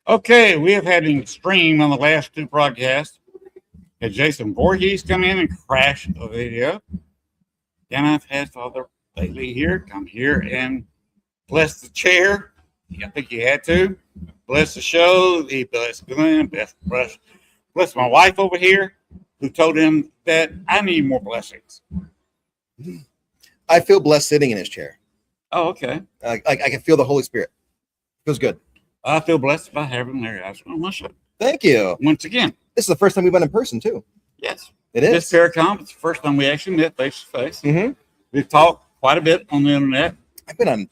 Okay, we have had an extreme on the last two broadcasts. Had Jason Voorhees come in and crash a video. Then I've had Father Bailey here come here and bless the chair. I think he had to. Bless the show. He blessed Glenn. Bless my wife over here, who told him that I need more blessings. I feel blessed sitting in his chair. Oh, okay. I can feel the Holy Spirit. Feels good. I feel blessed by having Larry Osborne on my show. Thank you. Once again. This is the first time we've been in person, too. Yes. It is. This Paracon, it's the first time we actually met face to face. Mm-hmm. We've talked quite a bit on the internet. I've been on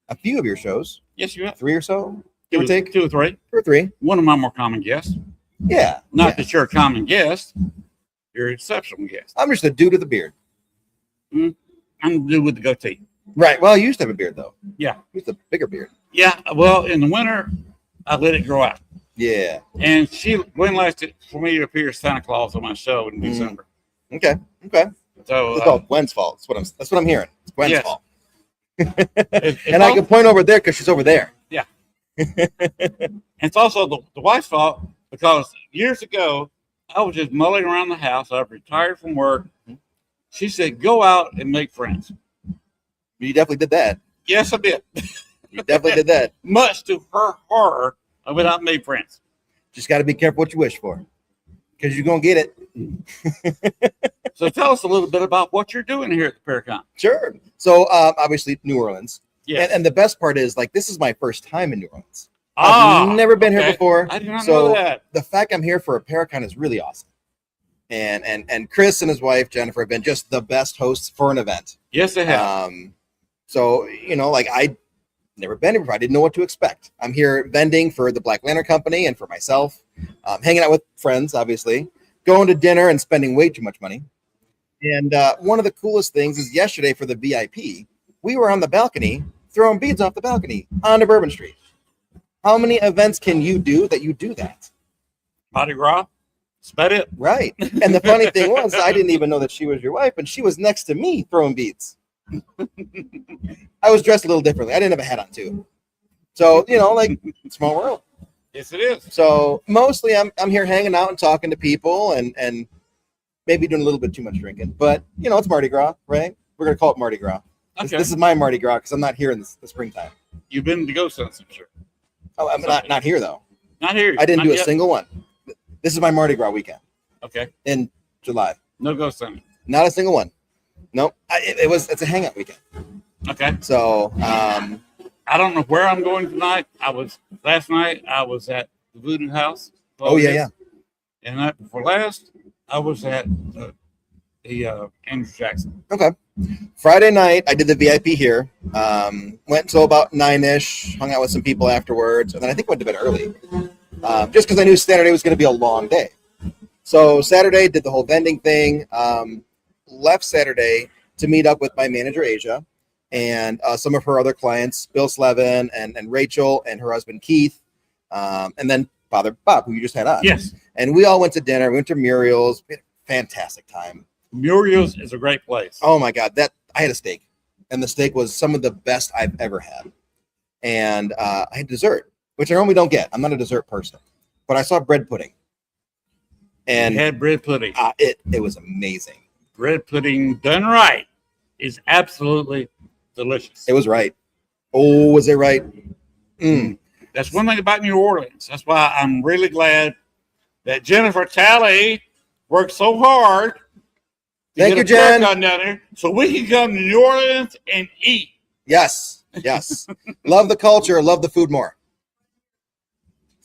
a few of your shows. Yes, you have. 3 or so, give or take. 2 or 3. 2 or 3. One of my more common guests. Yeah. Not that you're a common guest. You're an exceptional guest. I'm just a dude with a beard. Mm-hmm. I'm the dude with the goatee. Right. Well, I used to have a beard, though. Yeah. Used a bigger beard. Yeah. Well, in the winter, I let it grow out. Yeah. And Gwen liked it for me to appear as Santa Claus on my show in December. Okay. So it's called Gwen's fault. That's what I'm hearing. It's Gwen's fault. And I can point over there because she's over there. Yeah. And it's also the wife's fault because years ago, I was just mulling around the house. I've retired from work. She said, go out and make friends. You definitely did that. Yes, I did. You definitely did that. Much to her horror, I went out and made friends. Just got to be careful what you wish for because you're going to get it. So tell us a little bit about what you're doing here at the Paracon. Sure. So obviously New Orleans. Yes. And the best part is this is my first time in New Orleans. I've never been here before. I did not know that. The fact I'm here for a Paracon is really awesome. And Chris and his wife, Jennifer, have been just the best hosts for an event. Yes, they have. So, I'd never been here before. I didn't know what to expect. I'm here vending for the Black Lantern Company and for myself, hanging out with friends, obviously, going to dinner and spending way too much money. And one of the coolest things is yesterday for the VIP, we were on the balcony throwing beads off the balcony onto Bourbon Street. How many events can you do that you do that? Mardi Gras? That's about it. Right. And the funny thing was, I didn't even know that she was your wife, and she was next to me throwing beads. I was dressed a little differently. I didn't have a hat on, too. So, small world. Yes, it is. So, mostly I'm here hanging out and talking to people and maybe doing a little bit too much drinking. But, it's Mardi Gras, right? We're going to call it Mardi Gras. Okay. This is my Mardi Gras because I'm not here in the springtime. You've been to Ghost Hunts, I'm sure. Oh, I'm not here, though. Not here. I didn't do a single one. This is my Mardi Gras weekend. Okay. In July. No Ghost Hunting. Not a single one. Nope. It's a hangout weekend. Okay. So, I don't know where I'm going tonight. Last night I was at the Voodoo House. Oh, yeah. And night before last, I was at the Andrew Jackson. Okay. Friday night, I did the VIP here. Went until about 9-ish, hung out with some people afterwards, and then I think went to bed early. Just because I knew Saturday was going to be a long day. So Saturday, did the whole vending thing. Left Saturday to meet up with my manager, Asia, and some of her other clients, Bill Slevin and Rachel and her husband, Keith, and then Father Bob, who you just had on. Yes. And we all went to dinner. We went to Muriel's. We had a fantastic time. Muriel's is a great place. Oh, my God. I had a steak, and the steak was some of the best I've ever had. And I had dessert, which I normally don't get. I'm not a dessert person. But I saw bread pudding. And you had bread pudding. It was amazing. Bread pudding done right is absolutely delicious. It was right. Oh, was it right? That's one thing about New Orleans. That's why I'm really glad that Jennifer Talley worked so hard. Thank you, Jen. Down there so we can come to New Orleans and eat. Yes. Love the culture. Love the food more.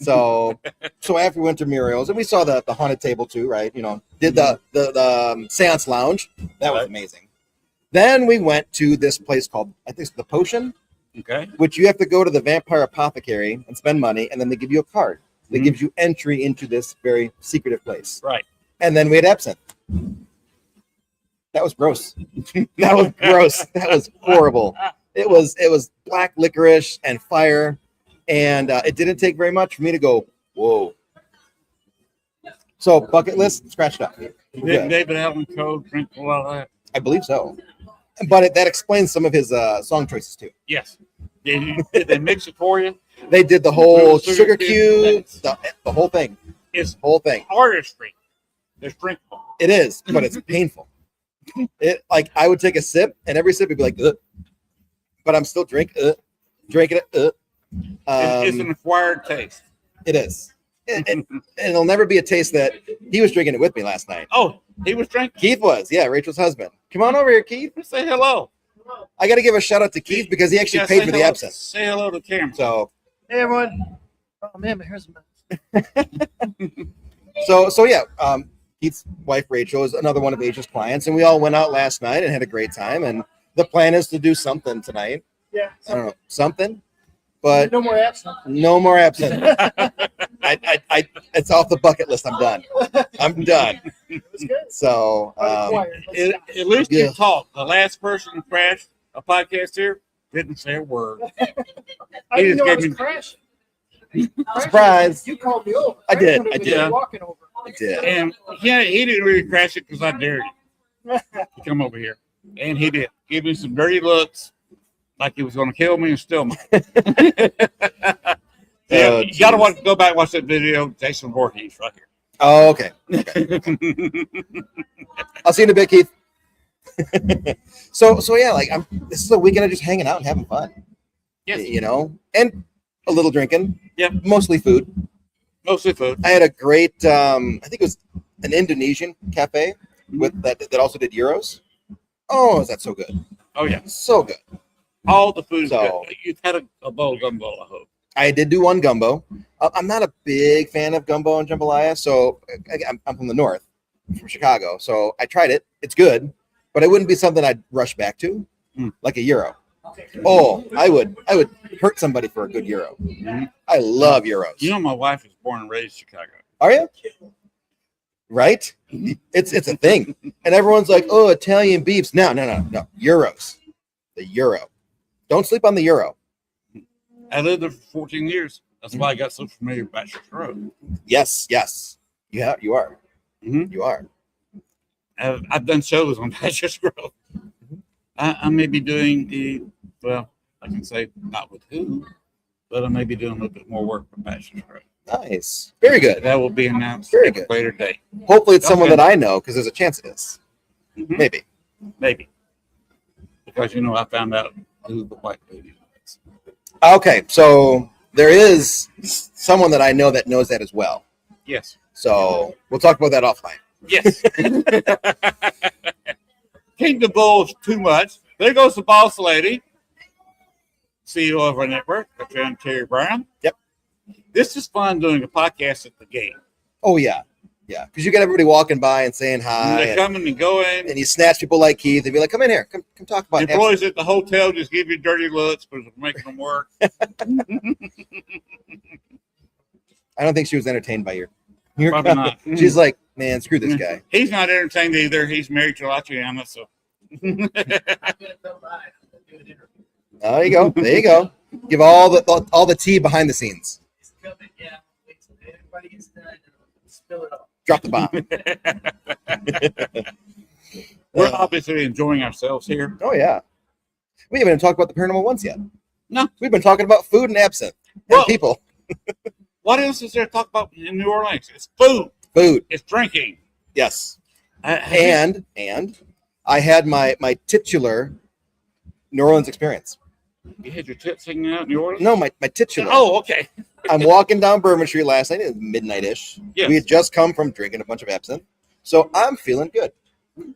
So after we went to Muriel's, and we saw the haunted table too, right? Did the seance lounge. That was amazing. Then we went to this place called, I think it's the Potion. Okay. Which you have to go to the Vampire Apothecary and spend money, and then they give you a card that gives you entry into this very secretive place. Right. And then we had absinthe. That was gross. That was horrible. It was black licorice and fire. And it didn't take very much for me to go, whoa. So bucket list, scratched up. Did David Allen Coe drink a lot of that? I believe so. But that explains some of his song choices too. Yes. Did they mix it for you? They did the whole Sugar sugar cube, cube, the whole thing. It's Whole thing. artistry. It's drinkable. It is, but it's painful. It like I would take a sip, and every sip would be like, ugh. But I'm still drinking it. It's an acquired taste. It is. And it'll never be a taste that he was drinking it with me last night. Oh, he was drinking? Keith was, yeah, Rachel's husband. Come on over here, Keith. Say hello. I got to give a shout out to Keith because he actually paid for the absinthe. Say hello to Cameron. So, hey everyone. Oh man, my hair's a mess. so yeah, Keith's wife Rachel is another one of Asia's clients, and we all went out last night and had a great time. And the plan is to do something tonight. Yeah. I don't know, something, but no more absinthe. No more absinthe. I it's off the bucket list. I'm done. I'm done. It was good. So, at least you talked. The last person who crashed a podcast here didn't say a word. I didn't know I was crashing. Surprise! You called me over. I did. Walking over. I did. And yeah, he didn't really crash it because I dared him to come over here, and he did. Give me some dirty looks, like he was going to kill me and steal me. Yeah, you got to go back and watch that video. Jason Voorhees right here. Oh, okay. I'll see you in a bit, Keith. so yeah, like this is a weekend of just hanging out and having fun. Yes. You know, and a little drinking. Yeah. Mostly food. Mostly food. I had a great I think it was an Indonesian cafe with that also did gyros. Oh, is that so good? Oh yeah. So good. All the food is good. You've had a bowl of gumbo, I hope. I did do one gumbo. I'm not a big fan of gumbo and jambalaya, so I'm from the north, from Chicago. So I tried it. It's good, but it wouldn't be something I'd rush back to, like a gyro. Oh, I would hurt somebody for a good gyro. Mm-hmm. I love gyros. You know, my wife was born and raised in Chicago. Are you? Right? It's a thing, and everyone's like, "Oh, Italian beefs." No. Gyros, the gyro. Don't sleep on the gyro. I lived there for 14 years. That's why I got so familiar with Bachelor's Road. Yes. Yeah, you are. Mm-hmm. You are. I've done shows on Bachelor's Road. I may be doing I can say not with who, but I may be doing a little bit more work with Bachelor's Road. Nice. Very good. That will be announced Very at good. a later date. Hopefully it's someone that I know, because there's a chance it is. Mm-hmm. Maybe. Because, I found out who the white lady was. Okay, so there is someone that I know that knows that as well. Yes. So we'll talk about that offline. Yes. Can't divulge too much. There goes the boss lady, CEO of our network, Dr. Terry Brown. Yep. This is fun doing a podcast at the gate. Oh, yeah. Yeah, because you got everybody walking by and saying hi. They're coming and going. And you snatch people like Keith and be like, come in here. Come talk about it. Employees at the hotel just give you dirty looks for making them work. I don't think she was entertained by your Probably not. She's like, man, screw this guy. He's not entertained either. He's married to Latriana, so. There you go. There you go. Give all the tea behind the scenes. Everybody gets done. Spill it all. Drop the bomb. We're obviously enjoying ourselves here. Oh, yeah. We haven't even talked about the paranormal once yet. No. We've been talking about food and absinthe and people. What else is there to talk about in New Orleans? It's food. Food. It's drinking. Yes. And I had my titular New Orleans experience. You had your tits hanging out in New Orleans? No, my titular. Oh, okay. I'm walking down Bourbon Street last night. It was midnight-ish. Yes. We had just come from drinking a bunch of absinthe. So I'm feeling good.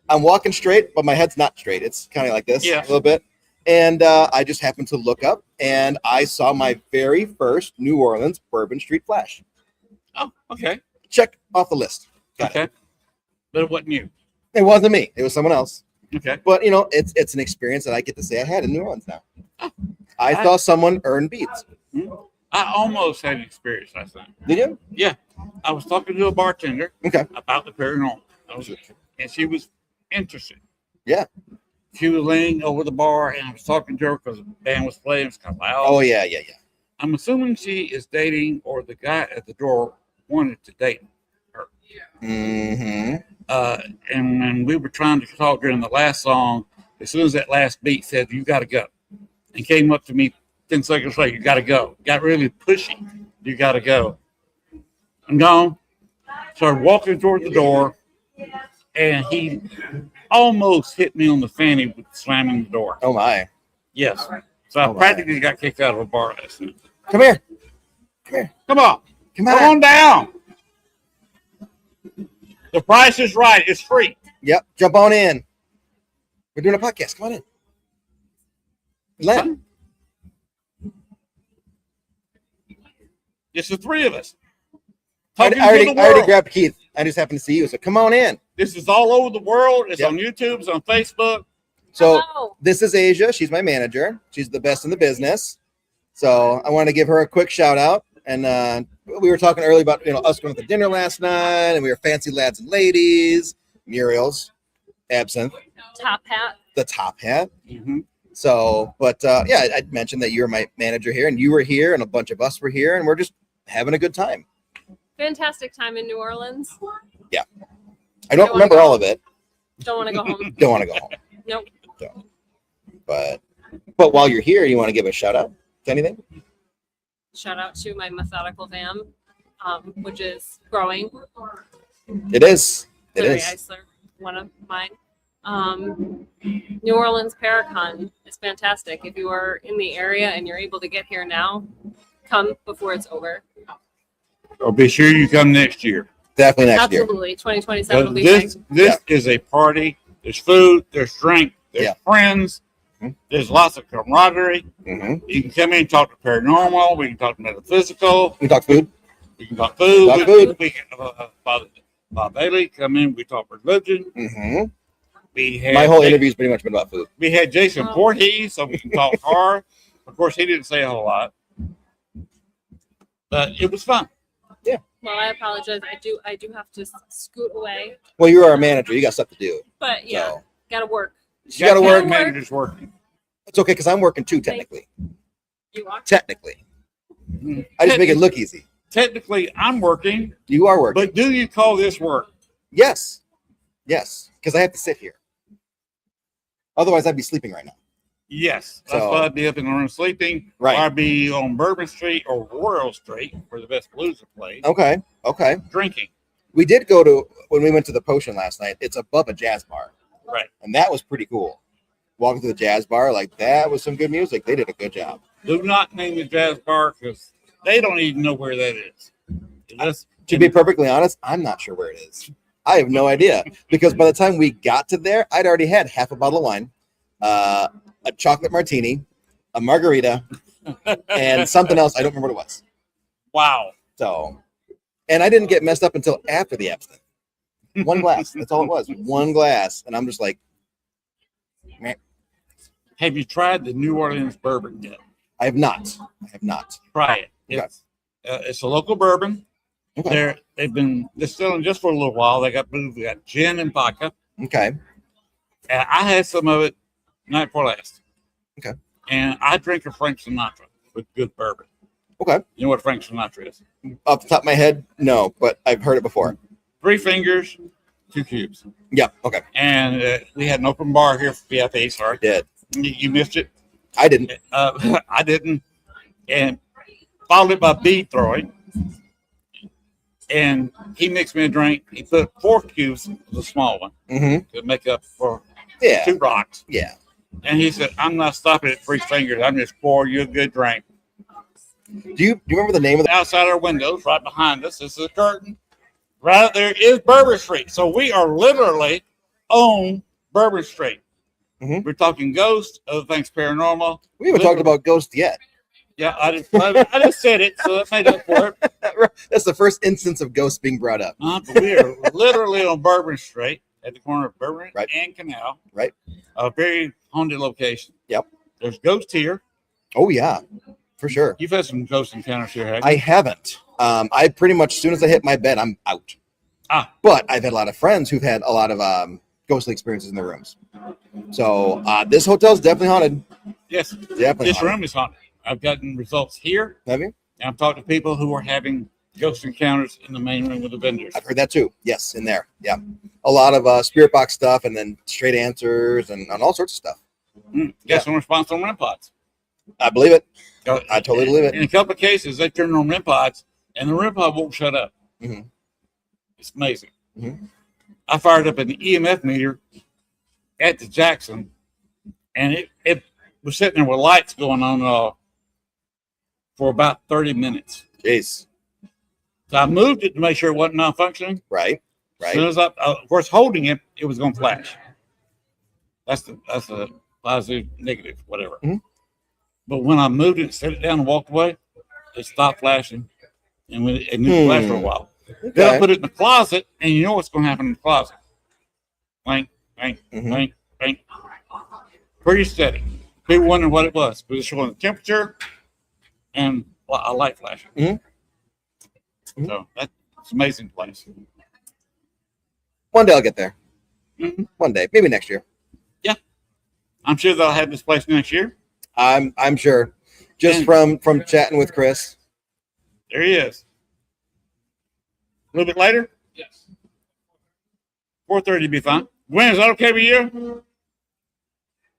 I'm walking straight, but my head's not straight. It's kind of like this a little bit. And I just happened to look up, and I saw my very first New Orleans Bourbon Street flash. Oh, okay. Check off the list. Got it. But it wasn't you. It wasn't me. It was someone else. Okay. But, it's an experience that I get to say I had in New Orleans now. I saw someone earn beads. I almost had an experience last night. Did you? Yeah. I was talking to a bartender about the paranormal. And she was interested. Yeah. She was laying over the bar, and I was talking to her because the band was playing. It was kind of loud. Oh, yeah. I'm assuming she is dating, or the guy at the door wanted to date her. Mm-hmm. And when we were trying to talk during the last song, as soon as that last beat said, "You got to go," and came up to me 10 seconds later, you got to go. Got really pushy. You got to go. I'm gone. Started walking toward the door, and he almost hit me on the fanny with slamming the door. Oh my. Yes. So I Oh, my. practically got kicked out of a bar last night. Come here. Come here. Come on. Come Come on down. The price is right. It's free. Yep. Jump on in. We're doing a podcast. Come on in. Len. It's the three of us. I Talking to already, the I already world. grabbed Keith. I just happened to see you. So come on in. This is all over the world. It's Yep. on YouTube. It's on Facebook. So Hello. this is Asia. She's my manager. She's the best in the business. So I want to give her a quick shout out. And we were talking earlier about us going to dinner last night, and we were fancy lads and ladies. Muriel's absinthe, Top hat. the top hat. Mm-hmm. So, but yeah, I mentioned that you're my manager here, and you were here, and a bunch of us were here, and we're just having a good time. Fantastic time in New Orleans. I don't remember all of it. Don't want to go home. Don't want to go home. Nope. But while you're here, you want to give a shout out to anything? Shout out to my methodical fam, which is growing. It is. It Larry is. Eisler, one of mine. New Orleans Paracon is fantastic. If you are in the area and you're able to get here now, come before it's over. Or be sure you come next year. Definitely next year. Absolutely. 2027 will be This great. is a party. There's food. There's drink. There's Yeah. friends. Mhm. There's lots of camaraderie. Mm-hmm. You can come in and talk to paranormal. We can talk metaphysical. We talk food. We can talk food. Talk food. We can, Bob Bailey come in. We talk religion. Mm-hmm. We had My whole interview's pretty much been about food. We had Jason Oh. Voorhees, so we can talk car. Of course, he didn't say a whole lot, but it was fun. Well, I apologize. I do have to scoot away, Well, you're our manager. You got stuff to do. but yeah, So gotta work. you got to work. Gotta work. Manager's working. It's okay because I'm working too, technically. You are. Technically. I just make it look easy. Technically, I'm working, You are working. but do you call this work? Yes. Yes. Because I have to sit here. Otherwise, I'd be sleeping right now. Yes. That's So- why I'd be up in the room sleeping. Right. Or I'd be on Bourbon Street or Royal Street, where the best blues are played, Okay. Okay. drinking. We did go to, when we went to the Potion last night, it's above a jazz bar. Right. And that was pretty cool. Walking through the jazz bar, like that was some good music. They did a good job. Do not name the jazz bar because they don't even know where that is. That's- To be perfectly honest, I'm not sure where it is. I have no idea because by the time we got to there, I'd already had half a bottle of wine, a chocolate martini, a margarita, and something else. I don't remember what it was. wow. So, and I didn't get messed up until after the absinthe. One glass. That's all it was. One glass, and I'm just like, meh. Have you tried the New Orleans bourbon yet? I have not. I have not. Try it. Okay. It's a local bourbon. Okay. They've been distilling just for a little while. They got gin and vodka. Okay. And I had some of it night before last. Okay. And I drink a Frank Sinatra with good bourbon. Okay. You know what Frank Sinatra is? Off the top of my head, no, but I've heard it before. 3 fingers, 2 cubes. Yeah. Okay. And we had an open bar here for VIP. Sorry. Did. You missed it. I didn't. I didn't. And followed it by bead throwing. And he mixed me a drink. He put 4 cubes, the small one, Mm-hmm. to make up for Yeah. 2 rocks. Yeah. And he said, I'm not stopping at 3 fingers. I'm just pouring you a good drink. Do you remember the name of the? Outside our windows, right behind us, is the curtain. Right up there is Bourbon Street. So we are literally on Bourbon Street. Mhm. We're talking ghosts, other things paranormal. We haven't talked about Ghost yet. Yeah, I just said it, so that made up for it. That's the first instance of Ghost being brought up. But we are literally on Bourbon Street at the corner of Bourbon Right. and Canal. Right. A very haunted location. Yep. There's ghosts here. Oh yeah, for sure. You've had some ghost encounters here, haven't I you? haven't. I pretty much as soon as I hit my bed, I'm out. But I've had a lot of friends who've had a lot of ghostly experiences in their rooms. So this hotel's definitely haunted. Yes. Definitely This haunted. room is haunted. I've gotten results here. Have you? And I've talked to people who are having ghost encounters in the main room with the vendors. I've heard that too. Yes, in there. Yeah. A lot of spirit box stuff and then straight answers and all sorts of stuff. Got some response on REM pods. I believe it. I totally believe it. In a couple of cases, they turn on REM pods, and the REM pod won't shut up. Mhm. It's amazing. Mhm. I fired up an EMF meter at the Jackson, and it was sitting there with lights going on for about 30 minutes. Jeez. So I moved it to make sure it wasn't non-functioning. Right. As soon as of course, holding it, it was going to flash. That's the positive, negative, whatever. Mhm. But when I moved it, set it down, and walked away, it stopped flashing, and it didn't flash for a while. Okay. Then I put it in the closet, and you know what's going to happen in the closet? Blank, blank, Mhm. blank, blank. Pretty steady. People wondering what it was, but it's showing the temperature and a light flashing. Mhm. So that's an amazing place. One day I'll get there. Mhm. One day, maybe next year. I'm sure they'll have this place next year. I'm sure. Just And- from chatting with Chris. There he is. A little bit later? Yes. 4:30 be fine. Gwen, is that okay with you?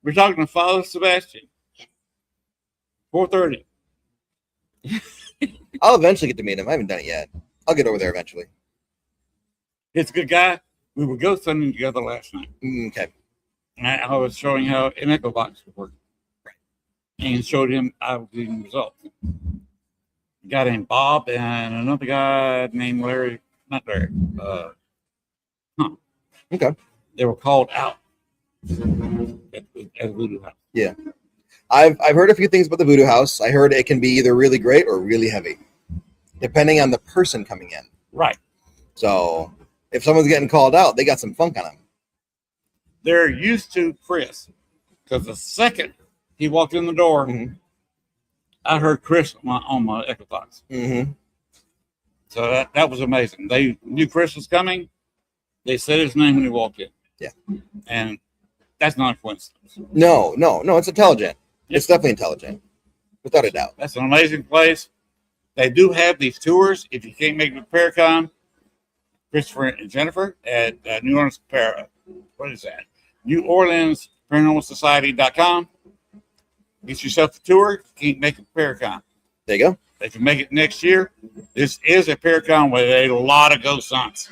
We're talking to Father Sebastian. 4:30. I'll eventually get to meet him. I haven't done it yet. I'll get over there eventually. He's a good guy. We were ghost hunting together last night. Okay. And I was showing how an echo box would work. And showed him I was getting results. A guy named Bob and another guy named Larry. Not Larry. Okay. They were called out at Voodoo House. Yeah. I've heard a few things about the Voodoo House. I heard it can be either really great or really heavy, depending on the person coming in. Right. So if someone's getting called out, they got some funk on them. They're used to Chris because the second he walked in the door, Mhm. I heard Chris on my echo box. Mm-hmm. So that was amazing. They knew Chris was coming. They said his name when he walked in. Yeah. And that's not a coincidence. No, it's intelligent. Yep. It's definitely intelligent, without a doubt. That's an amazing place. They do have these tours. If you can't make it to Paracon, Christopher and Jennifer at New Orleans what is that? New Orleans Paranormal Society.com. Get yourself a tour. Can't make it to Paracon. There you go. If you make it next year, this is a Paracon with a lot of ghost hunts.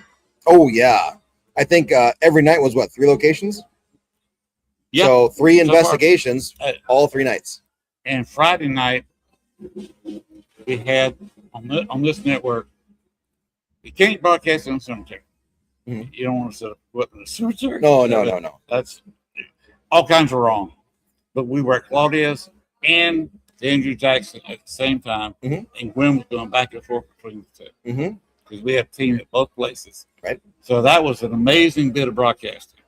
Oh yeah, I think every night was 3 locations. Yep. So 3 So far. investigations, all 3 nights. And Friday night, we had on this network, you can't broadcast in the cemetery. Mhm. You don't want to set up equipment in the cemetery. No. That's all kinds of wrong. But we were at Claudia's and Andrew Jackson at the same time, Mhm. and Gwen was going back and forth between the two Mm-hmm. because we have a team at both places. Right. So that was an amazing bit of broadcasting.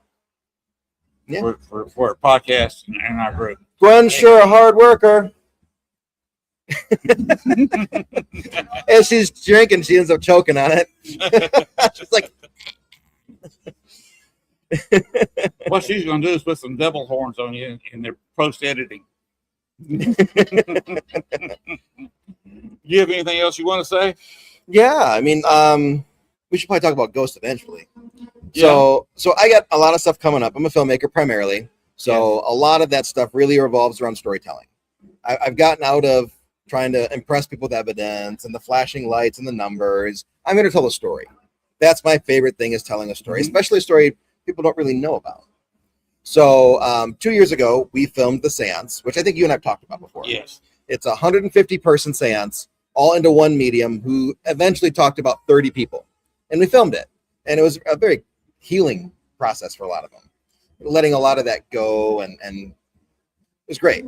Yeah. For a podcast in our group. Gwen's sure a hard worker. As she's drinking, she ends up choking on it. She's like, What she's going to do is put some devil horns on you in their post editing. You have anything else you want to say? yeah. I mean, we should probably talk about ghosts eventually. So I got a lot of stuff coming up. I'm a filmmaker primarily, so a lot of that stuff really revolves around storytelling. I've gotten out of trying to impress people with evidence and the flashing lights and the numbers. I'm going to tell a story. That's my favorite thing, is telling a story, especially a story people don't really know about. So 2 years ago, we filmed The Seance, which I think you and I have talked about before. Yes. It's a 150-person seance, all into one medium, who eventually talked about 30 people. And we filmed it. And it was a very healing process for a lot of them, letting a lot of that go, and it was great.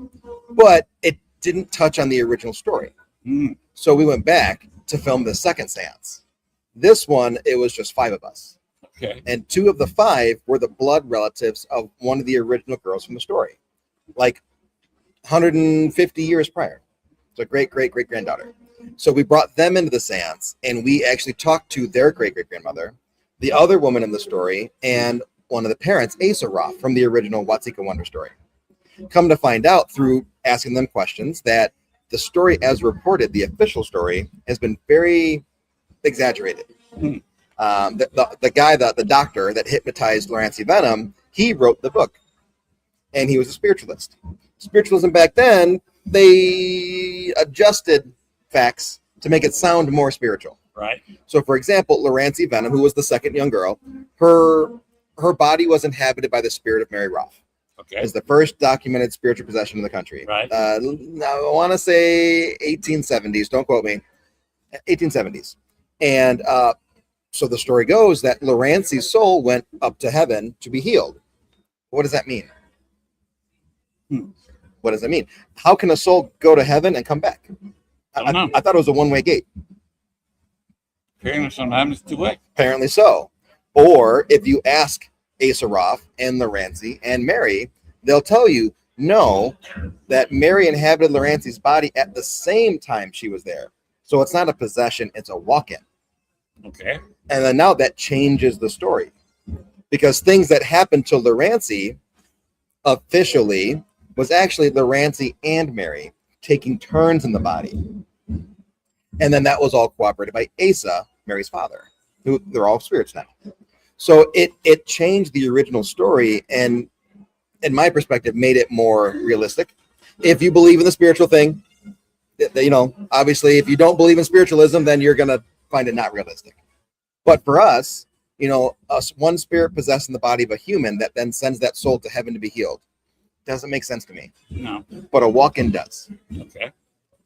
But it didn't touch on the original story. Mm. So we went back to film the second seance. This one, it was just 5 of us. Okay. And 2 of the 5 were the blood relatives of one of the original girls from the story, like 150 years prior. So great granddaughter. So we brought them into the seance, and we actually talked to their great grandmother, the other woman in the story, and one of the parents, Asa Roth, from the original Watsika Wonder story. Come to find out through asking them questions that the story as reported, the official story, has been very exaggerated. Hmm. The guy, the doctor that hypnotized Lawrence Venom, he wrote the book, and he was a spiritualist. Spiritualism back then, they adjusted facts to make it sound more spiritual. Right. So, for example, Lorancy Venom, who was the second young girl, her body was inhabited by the spirit of Mary Roth. Okay. Is the first documented spiritual possession in the country. Right. I want to say 1870s. Don't quote me. 1870s. And so the story goes that Lorancy's soul went up to heaven to be healed. What does that mean? What does that mean? How can a soul go to heaven and come back? I don't know. I thought it was a one-way gate. Apparently, sometimes it's two-way. Apparently so. Or if you ask Asa Roth and Lorancy and Mary, they'll tell you no, that Mary inhabited Lorancy's body at the same time she was there. So it's not a possession, it's a walk-in. Okay. And then now that changes the story. Because things that happened to Lorancy officially was actually Lorancy and Mary taking turns in the body. And then that was all cooperated by Asa, Mary's father, who they're all spirits now. So it changed the original story and, in my perspective, made it more realistic. If you believe in the spiritual thing, you know, obviously, if you don't believe in spiritualism, then you're going to find it not realistic. But for us, you know, us one spirit possessing the body of a human that then sends that soul to heaven to be healed doesn't make sense to me. No. But a walk-in does. Okay.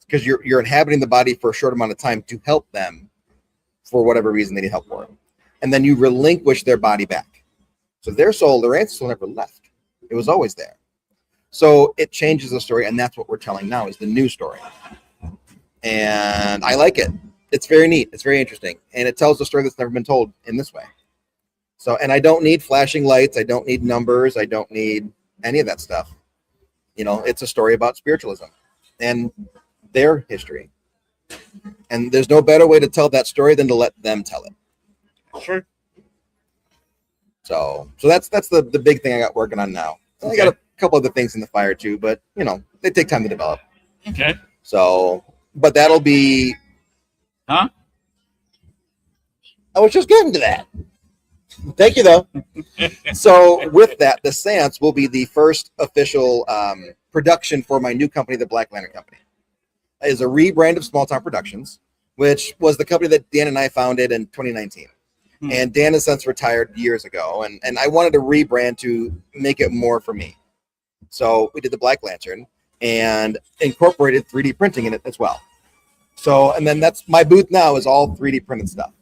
Because you're inhabiting the body for a short amount of time to help them for whatever reason they need help for. And then you relinquish their body back. So their soul, their ancestral soul never left. It was always there. So it changes the story, and that's what we're telling now is the new story. And I like it. It's very neat. It's very interesting. And it tells a story that's never been told in this way. So, and I don't need flashing lights. I don't need numbers. I don't need any of that stuff. You know, it's a story about spiritualism and their history. And there's no better way to tell that story than to let them tell it. Sure. So that's the big thing I got working on now. I got a couple other things in the fire too, but you know, they take time to develop. Okay. So, but that'll be. Huh? I was just getting to that. Thank you, though. So with that, the Seance will be the first official production for my new company, the Black Lantern Company. It is a rebrand of Small Town Productions, which was the company that Dan and I founded in 2019. And Dan has since retired years ago, and I wanted to rebrand to make it more for me. So we did the Black Lantern and incorporated 3D printing in it as well. So, and then that's my booth now is all 3D printed stuff.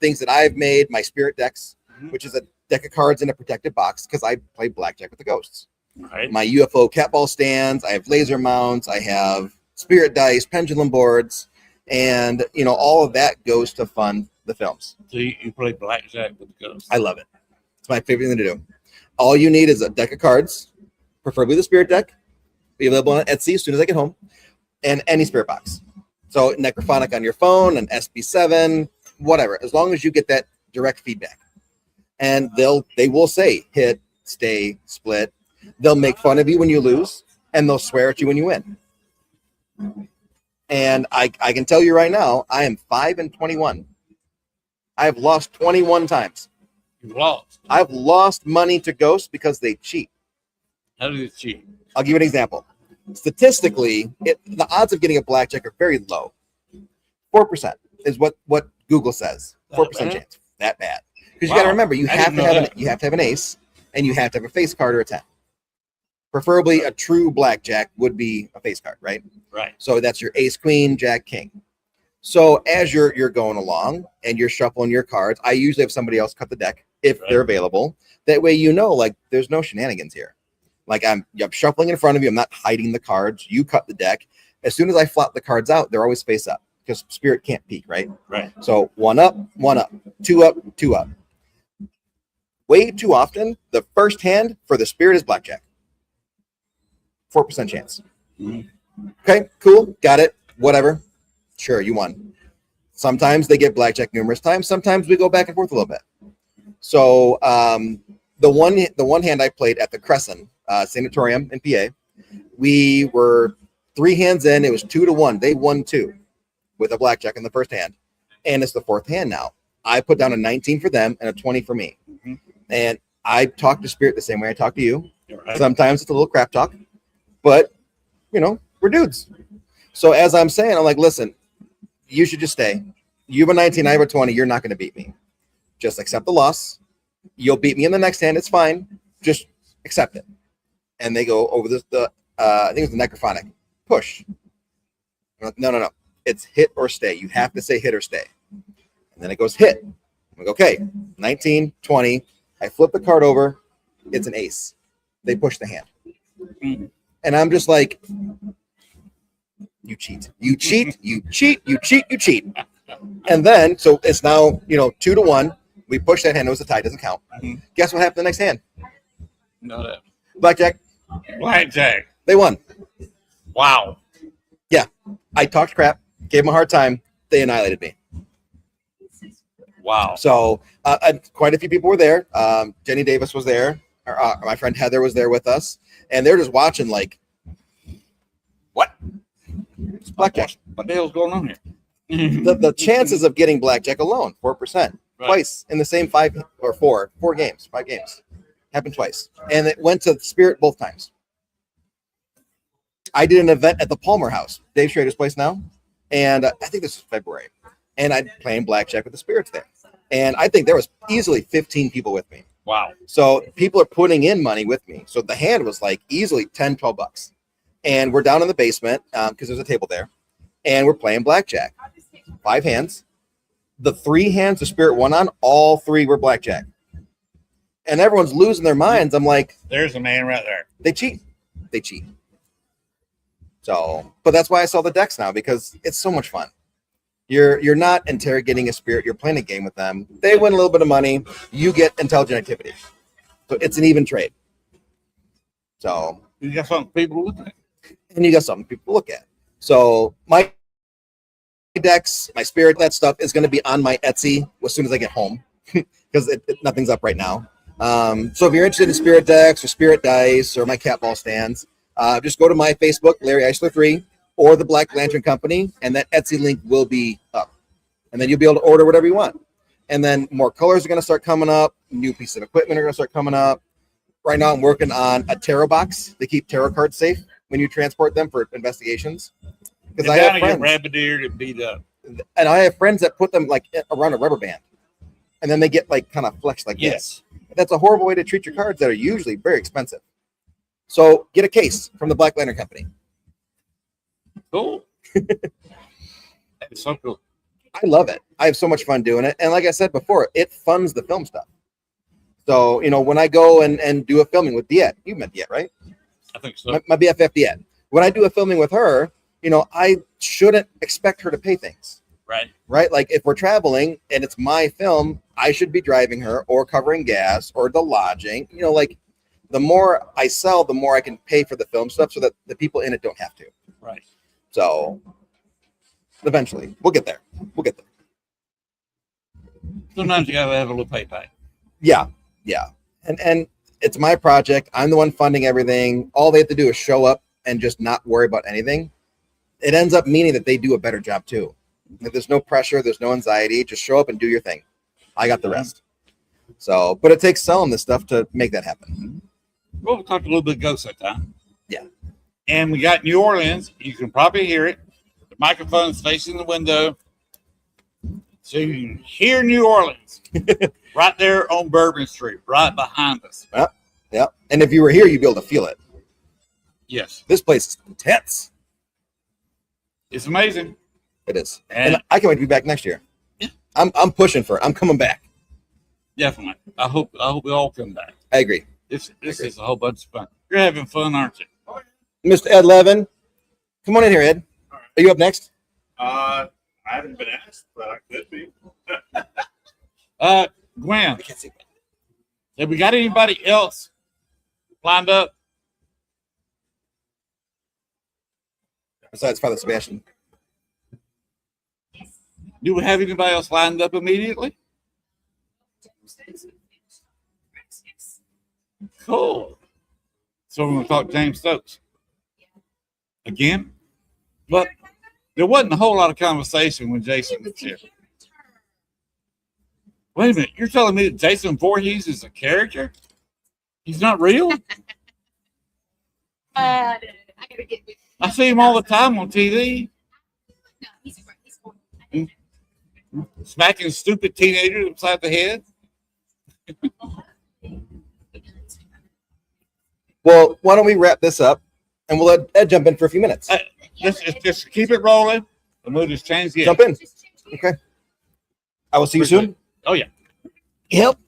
Things that I've made, my spirit decks, which is a deck of cards in a protected box because I play blackjack with the ghosts. Right. My UFO cat ball stands, I have laser mounts, I have spirit dice, pendulum boards, and you know, all of that goes to fund the films. So you play blackjack with the ghosts. I love it. It's my favorite thing to do. All you need is a deck of cards, preferably the spirit deck, be available on Etsy as soon as I get home, and any spirit box. So Necrophonic on your phone, an SB7, whatever, as long as you get that direct feedback. And they will say hit, stay, split. They'll make fun of you when you lose, and they'll swear at you when you win. And I can tell you right now, I am 5-21. I've lost 21 times. You've lost. I've lost money to ghosts because they cheat. How do you cheat? I'll give you an example. Statistically, the odds of getting a blackjack are very low. 4% is what Google says. 4% chance. That bad. Because you got to remember, you have to have an ace, and you have to have a face card or a 10. Preferably, a true blackjack would be a face card, right? Right. So that's your ace, queen, jack, king. So as you're going along and you're shuffling your cards, I usually have somebody else cut the deck if they're available. That way, you know, like there's no shenanigans here. Like I'm shuffling in front of you. I'm not hiding the cards. You cut the deck. As soon as I flop the cards out, they're always face up because spirit can't peek, right? Right. So 1 up, 1 up, 2 up, 2 up. Way too often, the first hand for the spirit is blackjack. 4% chance. Mm-hmm. Okay, cool, got it, whatever. Sure, you won. Sometimes they get blackjack numerous times. Sometimes we go back and forth a little bit. So the one hand I played at the Crescent Sanatorium in PA, we were 3 hands in. It was 2-1. They won 2 with a blackjack in the first hand, and it's the 4th hand now. I put down a 19 for them and a 20 for me, and I talk to spirit the same way I talk to you. Right. Sometimes it's a little crap talk, but you know we're dudes. So as I'm saying, I'm like, listen, you should just stay. You have a 19, I have a 20. You're not going to beat me. Just accept the loss. You'll beat me in the next hand. It's fine. Just accept it. And they go over I think it was the necrophonic. Push. I'm like, no. It's hit or stay. You have to say hit or stay. And then it goes hit. I'm like, okay, 19, 20. I flip the card over. It's an ace. They push the hand. And I'm just like, you cheat. You cheat. You cheat. You cheat. You cheat. And then, so it's now, 2-1. We push that hand. It was a tie. Doesn't count. Mhm. Guess what happened the next hand? No. Blackjack. Blackjack. They won. Wow. Yeah. I talked crap. Gave them a hard time. They annihilated me. Wow. So quite a few people were there. Jenny Davis was there. My friend Heather was there with us. And they're just watching like, what? It's blackjack. What the hell's going on here? The chances of getting blackjack alone, 4%. Right. Twice in the same 5 or 4 games. 5 games. Happened twice. And it went to Spirit both times. I did an event at the Palmer House, Dave Schrader's place now. And I think this was February. And I'm playing blackjack with the Spirits there. And I think there was easily 15 people with me. Wow. So people are putting in money with me. So the hand was like easily 10, 12 bucks. And we're down in the basement because there's a table there. And we're playing blackjack. 5 hands. The 3 hands the Spirit won on, all 3 were blackjack. And everyone's losing their minds. I'm like, There's a man right there. they cheat. They cheat. So, but that's why I sell the decks now, because it's so much fun. You're not interrogating a Spirit. You're playing a game with them. They win a little bit of money. You get intelligent activity. So it's an even trade. So, You got something people look at. and you got something people look at. So my decks, my Spirit, that stuff is going to be on my Etsy as soon as I get home, because nothing's up right now. So if you're interested in Spirit decks or Spirit dice or my cat ball stands, just go to my Facebook, Larry Eisler 3, or the Black Lantern Company, and that Etsy link will be up. And then you'll be able to order whatever you want. And then more colors are going to start coming up. New pieces of equipment are going to start coming up. Right now I'm working on a tarot box to keep tarot cards safe when you transport them for investigations. Because I have friends. Rabbit ear to beat up. And I have friends that put them like around a rubber band. And then they get like kind of flexed like this. That's a horrible way to treat your cards that are usually very expensive. So get a case from the Black Lantern Company. Cool. That is so cool. I love it. I have so much fun doing it. And like I said before, it funds the film stuff. So, when I go and do a filming with Diet, you met Diet, right? I think so. My BFF Diet. When I do a filming with her, I shouldn't expect her to pay things. Right? Like if we're traveling and it's my film, I should be driving her or covering gas or the lodging. Like the more I sell, the more I can pay for the film stuff so that the people in it don't have to. Right. So eventually we'll get there. Sometimes you gotta have a little pay. Yeah. And it's my project. I'm the one funding everything. All they have to do is show up and just not worry about anything. It ends up meaning that they do a better job too. If there's no pressure, there's no anxiety. Just show up and do your thing. I got the rest. So, but it takes selling this stuff to make that happen. Well, we talked a little bit of ghosts that time. Yeah. And we got New Orleans. You can probably hear it. The microphone's facing the window. So you can hear New Orleans right there on Bourbon Street, right behind us. Yeah. And if you were here, you'd be able to feel it. Yes. This place is intense. It's amazing. It is. And And I can't wait to be back next year. Yeah. I'm pushing for it. I'm coming back. Definitely. I hope we all come back. I agree. This is a whole bunch of fun. You're having fun, aren't you? Mr. Ed Levin, come on in here, Ed. All right. Are you up next? I haven't been asked, but I could be. Gwen, I can't see. have we got anybody else lined up? Besides Father Sebastian. Do we have anybody else lined up immediately? Cool. So we're going to talk James Stokes again, but there wasn't a whole lot of conversation when Jason was here. Wait a minute, you're telling me that Jason Voorhees is a character? He's not real? I gotta get with I see him all the time on TV, smacking stupid teenagers upside the head. Well, why don't we wrap this up, and we'll let Ed jump in for a few minutes. Just keep it rolling, and we'll just change the. Jump in. Okay. I will see you soon. Oh yeah. Yep.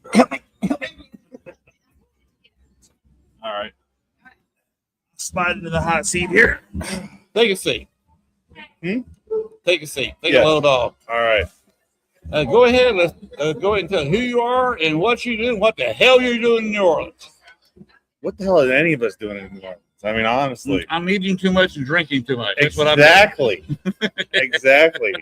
All right. Slide into the hot seat here. Take a seat. Take a seat. Take Yeah. a load off. All right. Go ahead. Let's go ahead and tell who you are and what you do and what the hell you're doing in New Orleans. What the hell is any of us doing in New Orleans? I mean, honestly. I'm eating too much and drinking too much. That's what I'm Exactly. Exactly.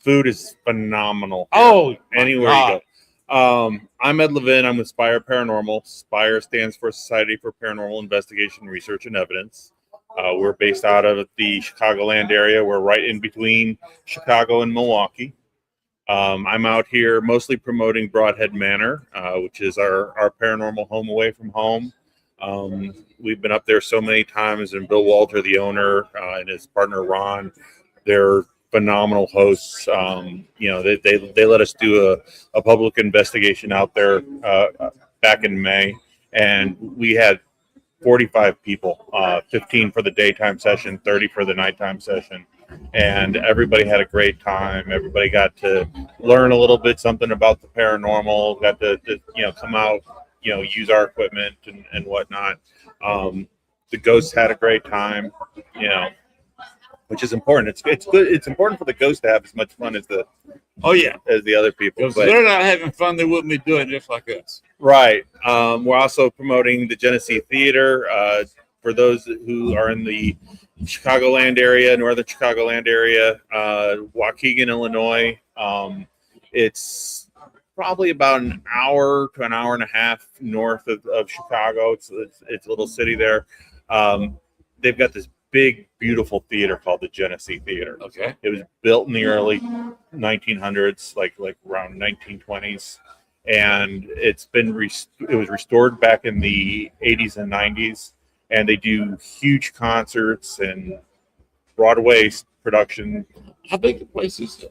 Food is phenomenal. Oh, Anywhere you go. I'm Ed Levin. I'm with Spire Paranormal. Spire stands for Society for Paranormal Investigation, Research, and Evidence. We're based out of the Chicagoland area. We're right in between Chicago and Milwaukee. I'm out here mostly promoting Broadhead Manor, which is our paranormal home away from home. We've been up there so many times, and Bill Walter, the owner, and his partner Ron, they're phenomenal hosts. They let us do a public investigation out there back in May, and we had 45 people, 15 for the daytime session, 30 for the nighttime session, and everybody had a great time. Everybody got to learn a little bit something about the paranormal, got to come out, use our equipment and whatnot. The ghosts had a great time, which is important. It's good. It's important for the ghosts to have as much fun as the other people. If they're not having fun, they wouldn't be doing just like us. Right. We're also promoting the Genesee Theater for those who are in the Chicagoland area, northern Chicagoland area, Waukegan, Illinois. It's probably about an hour to an hour and a half north of Chicago. It's a little city there. They've got this big, beautiful theater called the Genesee Theater. Okay. It was built in the early 1900s, like around 1920s, and it was restored back in the 80s and 90s, and they do huge concerts and Broadway production. How big a place is this?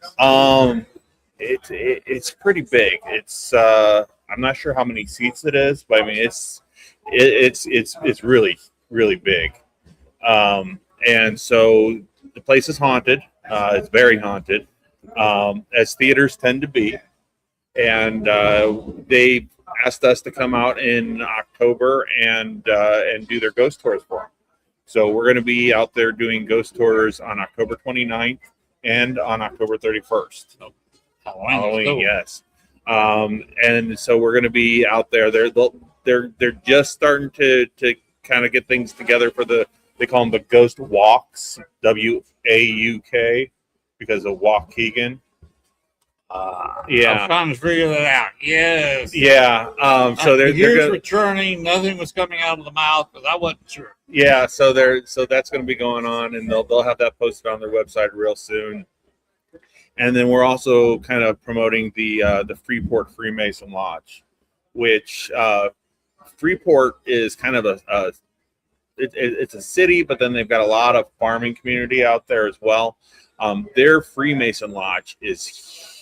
It's pretty big. It's I'm not sure how many seats it is, but I mean it's really, really big. And so the place is haunted. It's very haunted, as theaters tend to be. And they asked us to come out in October and do their ghost tours for them. So we're going to be out there doing ghost tours on October 29th and on October 31st. Halloween, yes. And so we're going to be out there. They're just starting to kind of get things together for they call them the Ghost Walks, WAUK, because of Waukegan. I'm trying to figure that out. Yes. Yeah. So they're years returning. Nothing was coming out of the mouth, but I wasn't sure. Yeah. So that's going to be going on, and they'll have that posted on their website real soon. And then we're also kind of promoting the Freeport Freemason Lodge, which Freeport is kind of it's a city, but then they've got a lot of farming community out there as well. Their Freemason Lodge is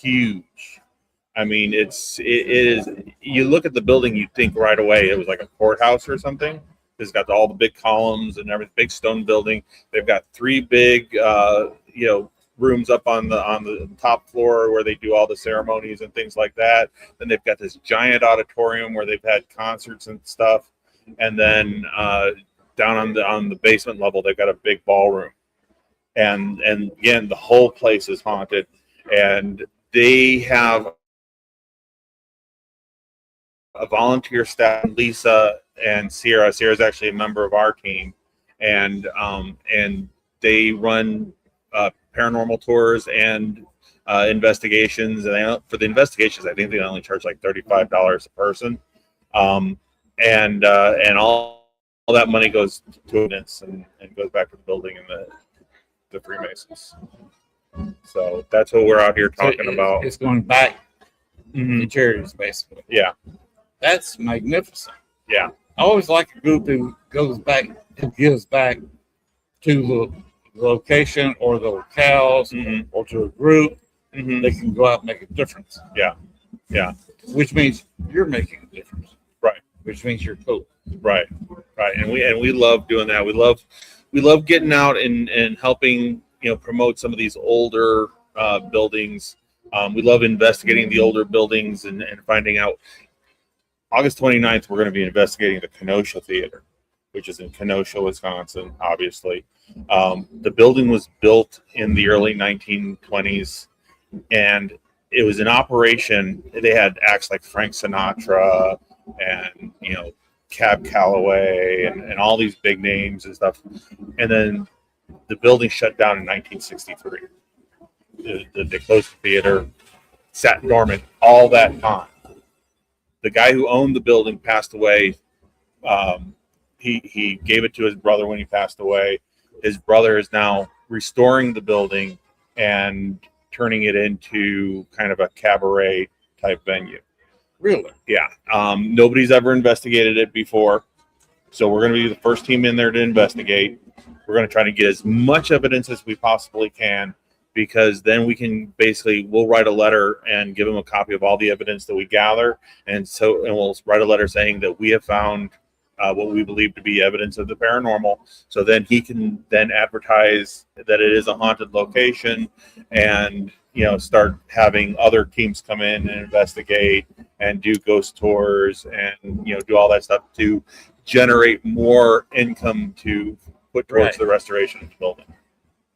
huge. I mean, it is. You look at the building, you think right away it was like a courthouse or something. It's got all the big columns and everything, big stone building. They've got 3 big, rooms up on the top floor where they do all the ceremonies and things like that. Then they've got this giant auditorium where they've had concerts and stuff. And then down on the basement level, they've got a big ballroom. And again, the whole place is haunted. And they have a volunteer staff, Lisa and Sierra. Sierra's actually a member of our team, and they run paranormal tours and investigations. And for the investigations, I think they only charge like $35 a person, and all that money goes to events and goes back to the building and the Freemasons. So that's what we're out here talking about. It's going back Mhm. to charities, basically. Yeah. That's magnificent. Yeah. I always like a group who gives back to the location or the locales Mhm. or to a group. Mhm. They can go out and make a difference. Yeah. Yeah. Which means you're making a difference. Right. Which means you're cool. Right. Right. And we love doing that. We love getting out and helping, promote some of these older buildings. We love investigating the older buildings and finding out. August 29th, we're going to be investigating the Kenosha Theater, which is in Kenosha, Wisconsin, obviously. The building was built in the early 1920s, and it was in operation. They had acts like Frank Sinatra and, Cab Calloway and all these big names and stuff. And then the building shut down in 1963. They closed the theater, sat dormant all that time. The guy who owned the building passed away. He gave it to his brother when he passed away. His brother is now restoring the building and turning it into kind of a cabaret type venue. Really? Yeah. Nobody's ever investigated it before. So we're going to be the first team in there to investigate. We're going to try to get as much evidence as we possibly can, because then we'll write a letter and give him a copy of all the evidence that we gather. And we'll write a letter saying that we have found what we believe to be evidence of the paranormal. So then he can then advertise that it is a haunted location and, start having other teams come in and investigate and do ghost tours and, do all that stuff to generate more income to put towards the restoration of the building.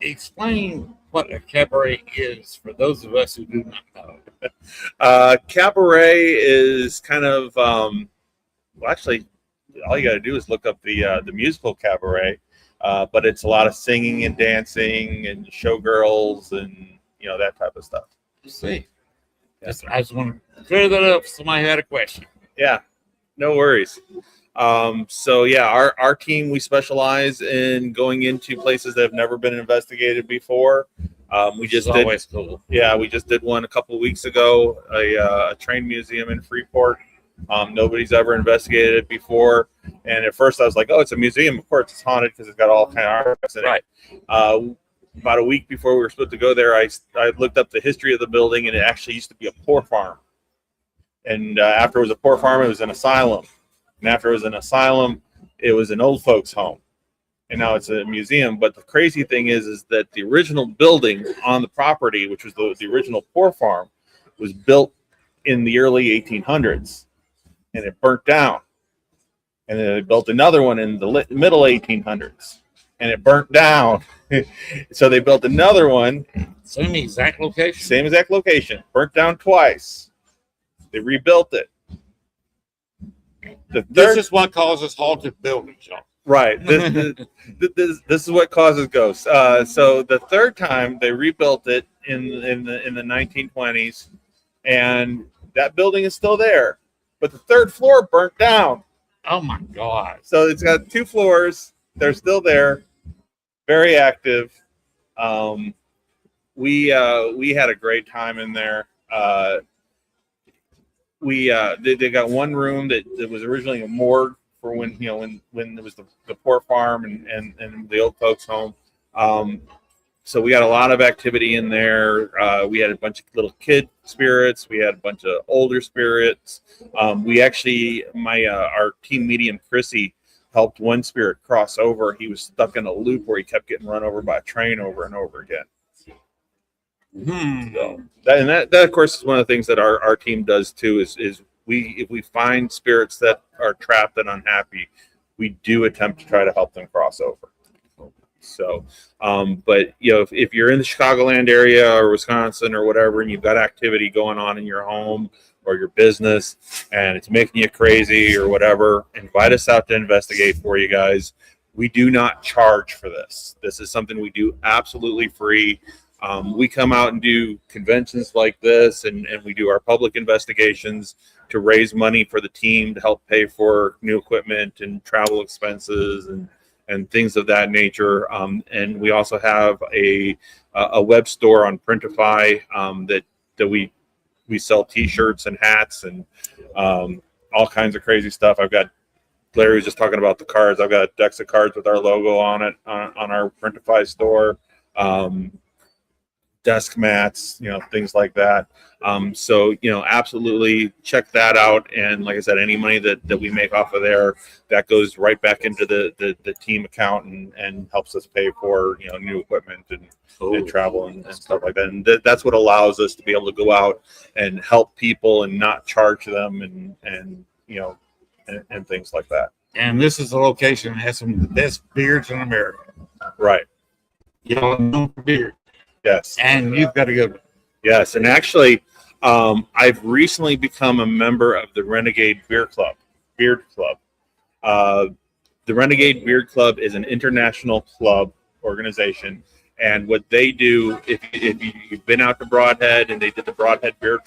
Explain what a cabaret is for those of us who do not know. Cabaret is kind of, actually, all you got to do is look up the musical Cabaret, but it's a lot of singing and dancing and showgirls and that type of stuff. See, I just want to clear that up. Somebody had a question. Yeah, no worries. So yeah, our team, we specialize in going into places that have never been investigated before. We just did, always cool. Yeah, we just did one a couple of weeks ago, a train museum in Freeport. Nobody's ever investigated it before, and at first I was like, "Oh, it's a museum. Of course, it's haunted because it's got all kind of artifacts in it." Right. About a week before we were supposed to go there, I looked up the history of the building, and it actually used to be a poor farm. And after it was a poor farm, it was an asylum. And after it was an asylum, it was an old folks' home. And now it's a museum. But the crazy thing is that the original building on the property, which was the original poor farm, was built in the early 1800s. And it burnt down. And then they built another one in the middle 1800s. And it burnt down. So they built another one. Same exact location. Same exact location. Burnt down twice. They rebuilt it. This is what causes haunted buildings, y'all. Right. This is what causes ghosts. So the third time they rebuilt it in the 1920s, and that building is still there, but the third floor burnt down. Oh my God! So it's got 2 floors. They're still there, very active. We had a great time in there. They got one room that was originally a morgue for when it was the poor farm and the old folks home. So we got a lot of activity in there. We had a bunch of little kid spirits. We had a bunch of older spirits. We actually, our team medium Chrissy helped one spirit cross over. He was stuck in a loop where he kept getting run over by a train over and over again. So that of course is one of the things that our team does too, is if we find spirits that are trapped and unhappy, we do attempt to try to help them cross over. So but if you're in the Chicagoland area or Wisconsin or whatever, and you've got activity going on in your home or your business and it's making you crazy or whatever, invite us out to investigate for you guys. We do not charge for this. This is something we do absolutely free. We come out and do conventions like this, and we do our public investigations to raise money for the team to help pay for new equipment and travel expenses and things of that nature. And we also have a web store on Printify that we sell T-shirts and hats and all kinds of crazy stuff. I've got Larry was just talking about the cards. I've got decks of cards with our logo on it on our Printify store. Desk mats, things like that. So, absolutely check that out. And like I said, any money that we make off of there, that goes right back into the team account and helps us pay for, new equipment and travel and stuff like that. And that's what allows us to be able to go out and help people and not charge them and things like that. And this is a location that has some of the best beards in America. Right. Y'all know for beard. Yes. And you've got a good one. Yes. And actually, I've recently become a member of the Renegade Beard Club. The Renegade Beard Club is an international club organization. And what they do, if you've been out to Broadhead, and they did the Broadhead Beard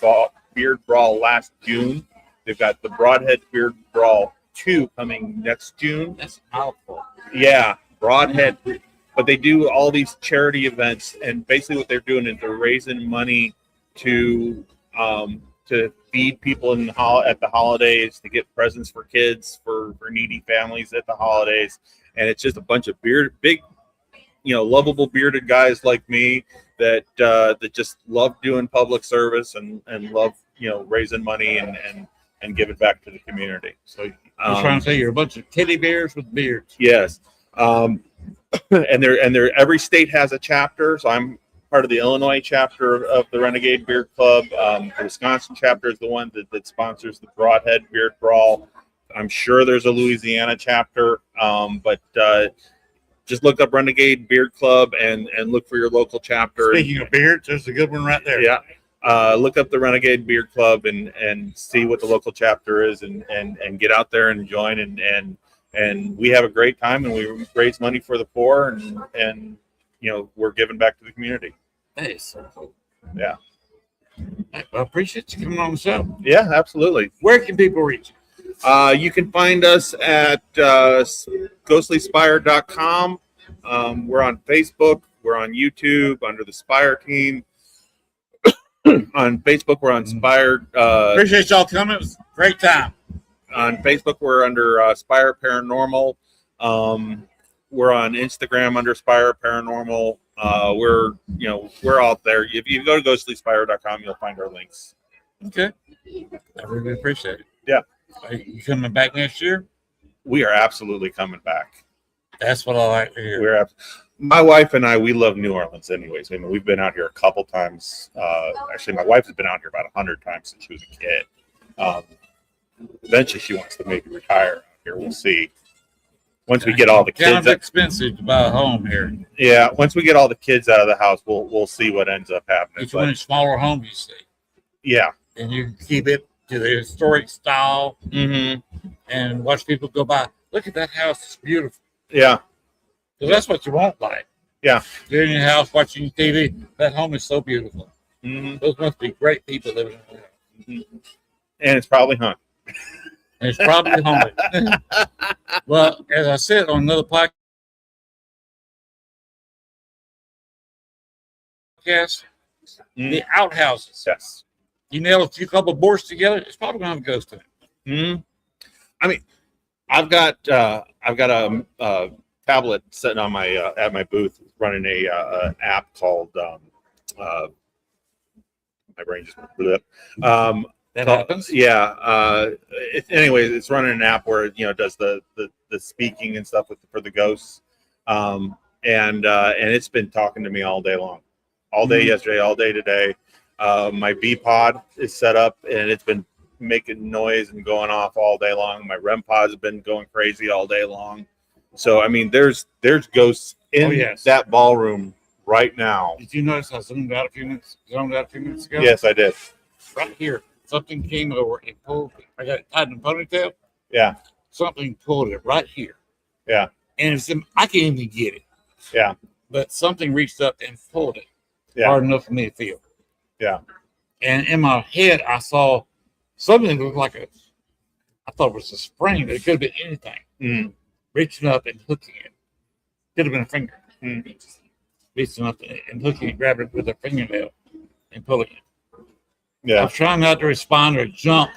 Brawl last June, they've got the Broadhead Beard Brawl 2 coming next June. That's powerful. Yeah, Broadhead. But they do all these charity events, and basically what they're doing is they're raising money to feed people at the holidays, to get presents for kids, for needy families at the holidays. And it's just a bunch of big, lovable bearded guys like me that just love doing public service and love, raising money and giving back to the community. So I'm trying to say you're a bunch of teddy bears with beards. Yes. And every state has a chapter. So I'm part of the Illinois chapter of the Renegade Beard Club. The Wisconsin chapter is the one that sponsors the Broadhead Beard Brawl. I'm sure there's a Louisiana chapter, but just look up Renegade Beard Club and look for your local chapter. Speaking of beards, there's a good one right there. Yeah. Look up the Renegade Beard Club and see what the local chapter is and get out there and join and we have a great time, and we raise money for the poor, and we're giving back to the community. That is so cool. Yeah. I appreciate you coming on the show. Yeah, absolutely. Where can people reach you? You can find us at ghostlyspire.com. We're on Facebook. We're on YouTube under the Spire team. On Facebook, we're on Spire. Appreciate y'all coming. It was a great time. On Facebook, we're under Spire Paranormal. We're on Instagram under Spire Paranormal. We're out there. If you go to ghostlyspire.com, you'll find our links. Okay. I really appreciate it. Yeah. Are you coming back next year? We are absolutely coming back. That's what I like to hear. My wife and I, we love New Orleans anyways. I mean, we've been out here a couple times. Actually, my wife has been out here about 100 times since she was a kid. Eventually, she wants to maybe retire out here. We'll see. Once we get all the kids, kind of expensive to buy a home here. Yeah, once we get all the kids out of the house, we'll see what ends up happening. Each one is smaller home, you see. Yeah, and you can keep it to the historic style, and watch people go by. Look at that house; it's beautiful. Yeah, because that's what you want, like. Yeah, you're in your house watching TV. That home is so beautiful. Those must be great people living in there. And it's probably haunted. And it's probably haunted. Well, as I said on another podcast, the outhouses. Yes. You nail a few couple boards together, it's probably going to have a ghost in it. I mean, I've got a tablet sitting on my at my booth running a app called my brain just blew up. That happens. Yeah. Anyways, it's running an app where it does the speaking and stuff for the ghosts, and it's been talking to me all day long, all day yesterday, all day today. My B pod is set up and it's been making noise and going off all day long. My REM pod has been going crazy all day long. So I mean, there's ghosts in that ballroom right now. Did you notice I zoomed out a few minutes ago? Yes, I did. Right here, something came over and pulled it. I got it tied in a ponytail. Yeah. Something pulled it right here. Yeah. And I can't even get it. Yeah. But something reached up and pulled it hard hard enough for me to feel. Yeah. And in my head, I saw something that looked like I thought it was a spring, but it could have been anything. Reaching up and hooking it. Could have been a finger. Reaching up and hooking it, grabbing it with a fingernail and pulling it. Yeah. I was trying not to respond or jump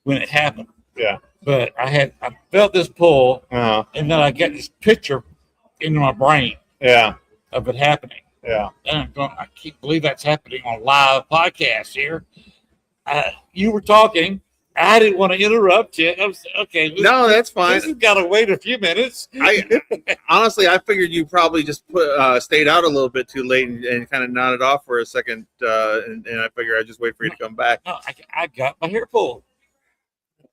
when it happened. Yeah. but I felt this pull, Uh, and then I get this picture into my brain yeah. of it happening. Yeah. And I'm going, I can't believe that's happening on live podcast here. You were talking. I didn't want to interrupt you. I was okay. No, that's fine. This has got to wait a few minutes. Honestly, I figured you probably just stayed out a little bit too late and kind of nodded off for a second, and I figured I'd just wait for you to come back. No, I got my hair pulled,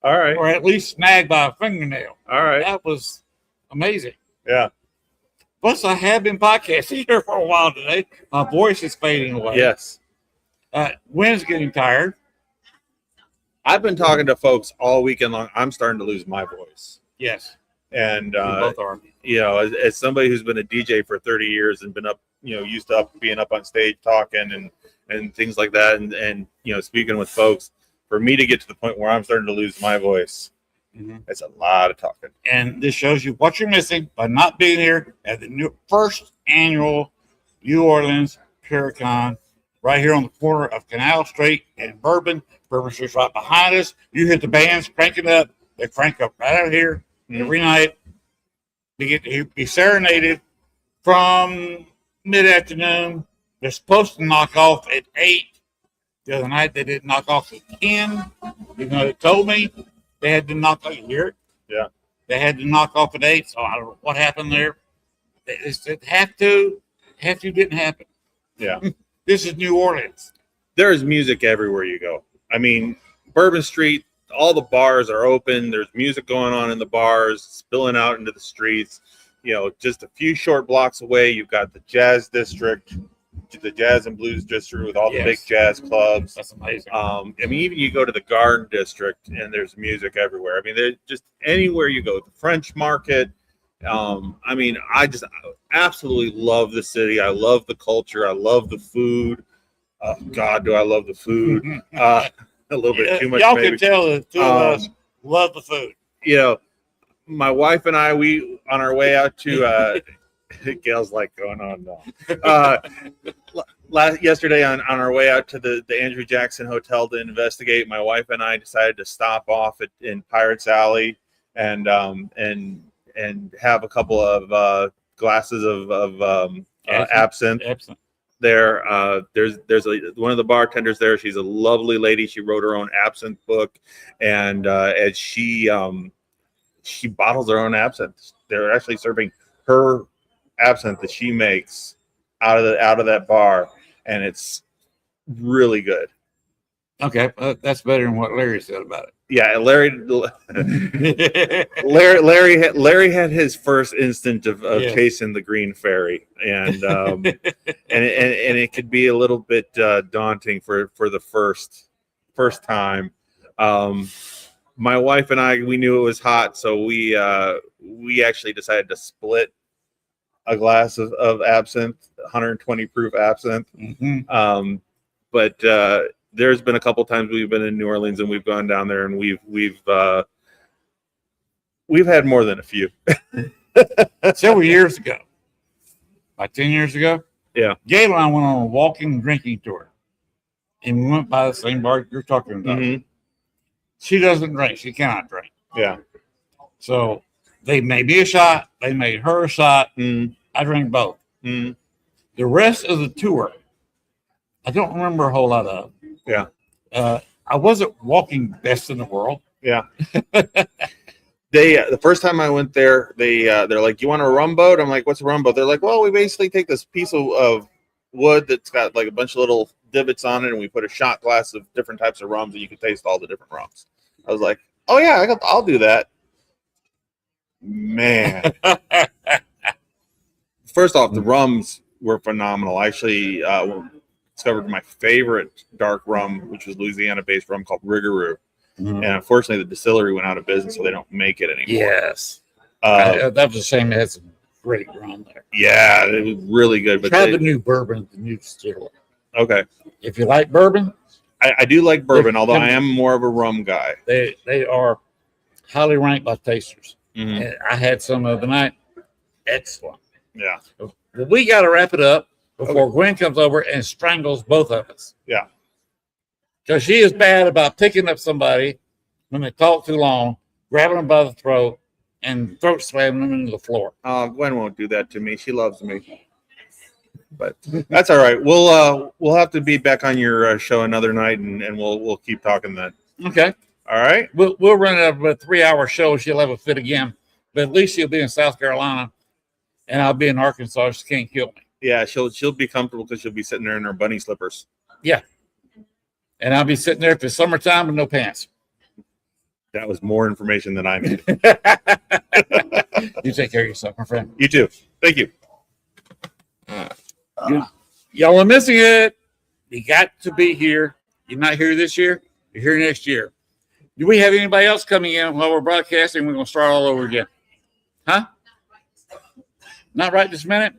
All right. or at least snagged by a fingernail. All right. That was amazing. Yeah. Plus, I have been podcasting here for a while today. My voice is fading away. Yes. Wynn's getting tired. I've been talking to folks all weekend long. I'm starting to lose my voice. Yes. And, We both are. you know, as somebody who's been a DJ for 30 years and been up, you know, used to being up on stage talking and things like that. And, you know, speaking with folks, for me to get to the point where I'm starting to lose my voice, it's a lot of talking. And this shows you what you're missing by not being here at the first annual New Orleans Paracon, right here on the corner of Canal Street and Bourbon. Bourbon Street's right behind us. You hit the bands cranking up. They crank up right out here every night. They get to be serenaded from mid-afternoon. They're supposed to knock off at 8. The other night they didn't knock off at 10. Even though they told me they had to knock off. You hear it? Yeah. They had to knock off at 8. So I don't know what happened there. It have to didn't happen. Yeah. This is New Orleans. There's music everywhere you go. I mean, Bourbon Street, all the bars are open. There's music going on in the bars, spilling out into the streets. You know, just a few short blocks away, you've got the Jazz District, the Jazz and Blues District with all the big jazz clubs. That's amazing. I mean, even you go to the Garden District and there's music everywhere. I mean, there's just anywhere you go. The French Market. I mean, I absolutely love the city. I love the culture. I love the food. God, do I love the food? A little bit too much. Y'all maybe. can tell the two of us love the food. You know, my wife and I, we on our way out to Gail's like going on now. Yesterday on our way out to the Andrew Jackson Hotel to investigate, my wife and I decided to stop off in Pirates Alley and have a couple of glasses of absinthe. There, there's one of the bartenders there. She's a lovely lady. She wrote her own absinthe book, and as she bottles her own absinthe. They're actually serving her absinthe that she makes out of that bar, and it's really good. Okay, that's better than what Larry said about it. Yeah, Larry had his first instant of chasing the green fairy, and and it could be a little bit daunting for the first time. My wife and I, we knew it was hot, so we actually decided to split a glass of absinthe, 120 proof absinthe. But there's been a couple times we've been in New Orleans and we've gone down there and we've had more than a few. Several years ago, like 10 years ago, Gail and I went on a walking drinking tour, and we went by the same bar you're talking about. She doesn't drink; she cannot drink. Yeah. So they made me a shot. They made her a shot. I drank both. The rest of the tour, I don't remember a whole lot of. Yeah. I wasn't walking best in the world. Yeah. The first time I went there, they're like, "You want a rum boat?" I'm like, "What's a rum boat?" They're like, "Well, we basically take this piece of wood that's got like a bunch of little divots on it, and we put a shot glass of different types of rums, and you can taste all the different rums." I was like, "Oh yeah, I'll do that." Man, first off, the rums were phenomenal. I actually discovered my favorite dark rum, which was Louisiana-based rum called Rigaroo. And unfortunately, the distillery went out of business, so they don't make it anymore. Yes. That was a shame. It had some great rum there. Yeah, it was really good. But try the new bourbon, the new distillery. Okay. If you like bourbon. I do like bourbon, although I am more of a rum guy. They are highly ranked by tasters. And I had some the other night. Excellent. Yeah. Well, we got to wrap it up before Gwen comes over and strangles both of us. Yeah. Because she is bad about picking up somebody when they talk too long grabbing them by the throat and throat slamming them into the floor. Gwen won't do that to me. She loves me. But that's all right. We'll have to be back on your show another night, and we'll keep talking then. Okay. All right. We'll run a 3-hour show. She'll have a fit again, but at least she'll be in South Carolina, and I'll be in Arkansas. She can't kill me. Yeah, she'll be comfortable because she'll be sitting there in her bunny slippers. Yeah. And I'll be sitting there for summertime with no pants. That was more information than I needed. You take care of yourself, my friend. You too. Thank you. Y'all are missing it. You got to be here. You're not here this year. You're here next year. Do we have anybody else coming in while we're broadcasting? We're going to start all over again. Huh? Not right this minute?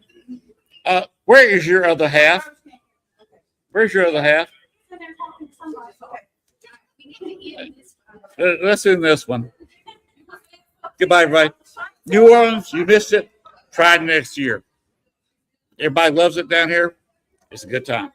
Where is your other half? Where's your other half? Let's end this one. Goodbye, everybody. New Orleans, you missed it. Try it next year. Everybody loves it down here. It's a good time.